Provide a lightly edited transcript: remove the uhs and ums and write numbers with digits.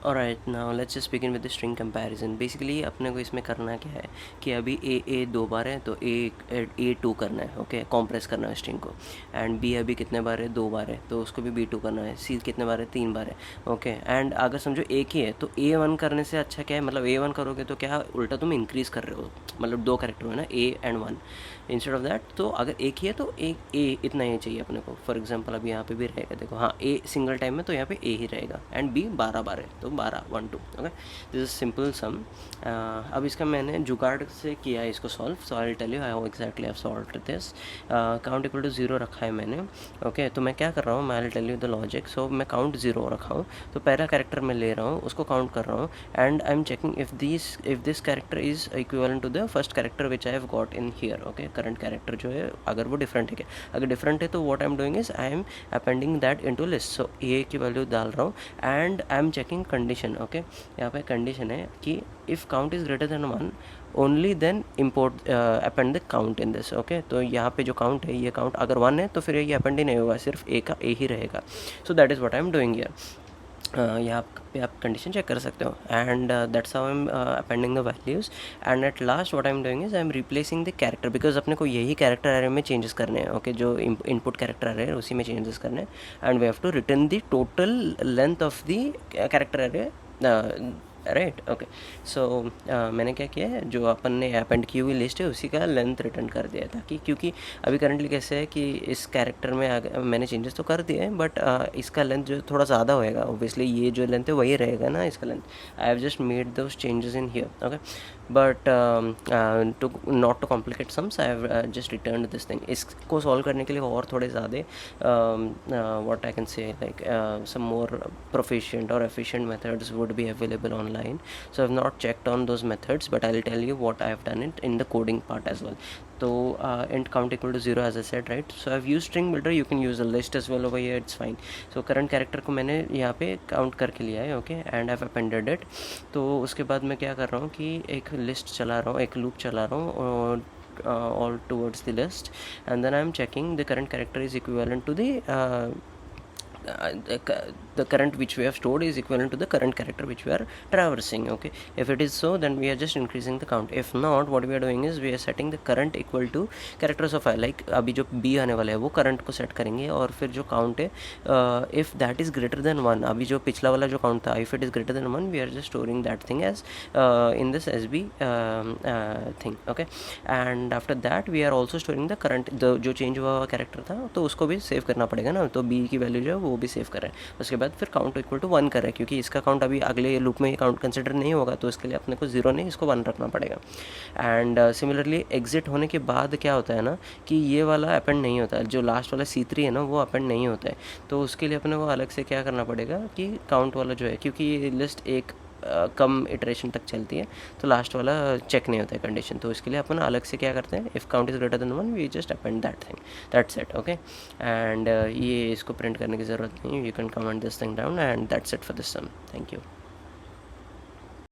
Alright, now let's just begin with the string comparison. Basically अपने को इसमें करना क्या है कि अभी ए दो बार है तो ए टू करना है, ओके, कॉम्प्रेस करना है स्ट्रिंग को। एंड बी अभी कितने बार है, दो बार है, तो उसको भी बी टू करना है। सी कितने बार है, तीन बार है, ओके। एंड अगर समझो एक ही है तो ए वन करने से अच्छा क्या है, मतलब ए वन करोगे तो क्या उल्टा तुम इंक्रीज़ कर रहे हो, मतलब दो कैरेक्टर हो ना, A and one, instead of that. तो अगर एक ही है तो एक ए इतना ही चाहिए अपने को। फॉर एग्जांपल अभी यहाँ पे भी रहेगा, देखो, हाँ, ए सिंगल टाइम में तो यहाँ पे ए ही रहेगा, एंड बी 12 बार है तो 12 1 2, okay. This is simple sum. अब इसका मैंने जुगाड़ से किया है इसको solve, so I will tell you how exactly I have solved this. Count equal to 0 रखा है मैंने, ओके। तो मैं क्या कर रहा हूँ, मैं will tell you the logic. So मैं काउंट 0 रखा हूँ, तो पहला कैरेक्टर मैं ले रहा हूँ, उसको काउंट कर रहा हूँ, and I am checking if this character is equivalent to the first character which I have got in here, okay. Current character जो है अगर वो डिफरेंट है क्या, अगर डिफरेंट है तो what I am doing is I am appending that into list. So A की वैल्यू डाल रहा हूँ and I am checking condition, okay. यहाँ पे कंडीशन है कि if count is greater than 1 only then import append the count in this, okay. तो यहाँ पे जो काउंट है, ये काउंट अगर 1 है तो फिर ये अपेंड ही नहीं होगा, सिर्फ ए का ए ही रहेगा। So that is what I am doing here. यहाँ पे आप कंडीशन चेक कर सकते हो, and that's how I am appending the values. And at last what I am doing is I M replacing the character, because अपने को यही character array में चेंजेस करने हैं, ओके। जो इनपुट कैरेक्टर एरे है उसी में चेंजेस करने हैं, and we have to return the total length of the character array, right, okay. So मैंने क्या किया है, जो अपन ने अपेंड की हुई लिस्ट है उसी का लेंथ रिटर्न कर दिया, ताकि क्योंकि अभी करंटली कैसे है कि इस कैरेक्टर में मैंने चेंजेस तो कर दिए हैं, बट इसका लेंथ जो थोड़ा ज़्यादा होएगा, ऑब्वियसली ये जो लेंथ है वही रहेगा ना इसका length. I have just made those changes in here, okay. But to not to complicate sums, I have just return this thing. इसको सॉल्व करने के लिए और थोड़े ज़्यादा what I can say like some more proficient or efficient methods would be available online. So I've not checked on those methods, but I'll tell you what I have done it in the coding part as well. So int count equal to 0 as I said, right? So I've used string builder, you can use a list as well over here, it's fine. So current character को मैंने यहाँ पे count करके लिया है, okay, and I've appended it. तो उसके बाद मैं क्या कर रहा हूँ कि एक लिस्ट चला रहा हूँ, एक लूप चला रहा हूँ, और all towards the list, and then I'm checking the current character is equivalent to the current which we have stored is equivalent to the current character which we are traversing, okay. If it is so, then we are just increasing the count. If not, what we are doing is we are setting the current equal to characters of i, like अभी जो b आने वाला है वो current को set करेंगे, और फिर जो count है if that is greater than 1, अभी जो पिछला वाला जो count था, if it is greater than 1, we are just storing that thing as in this sb thing, okay. And after that we are also storing the current, जो change हुआ character था तो उसको भी सेव करना पड़ेगा ना, तो b की वैल्यू जो है वो भी सेव कर रहे हैं। उसके बाद फिर काउंट इक्वल टू 1 कर रहे हैं, क्योंकि इसका काउंट अभी अगले लूप में ये काउंट कंसिडर नहीं होगा, तो इसके लिए अपने को 0 नहीं, इसको 1 रखना पड़ेगा। एंड सिमिलरली एग्जिट होने के बाद क्या होता है ना कि ये वाला अपेंड नहीं होता है, जो लास्ट वाला C3 है ना वो अपेंड नहीं होता है। तो उसके लिए अपने को अलग से क्या करना पड़ेगा कि काउंट वाला जो है, क्योंकि ये लिस्ट एक कम इटरेशन तक चलती है, तो लास्ट वाला चेक नहीं होता है कंडीशन, तो इसके लिए अपन अलग से क्या करते हैं, if count is greater than 1 we just append that thing, that's it, okay. And ये इसको प्रिंट करने की ज़रूरत नहीं, you can comment this thing down, and that's it for this sum. Thank you.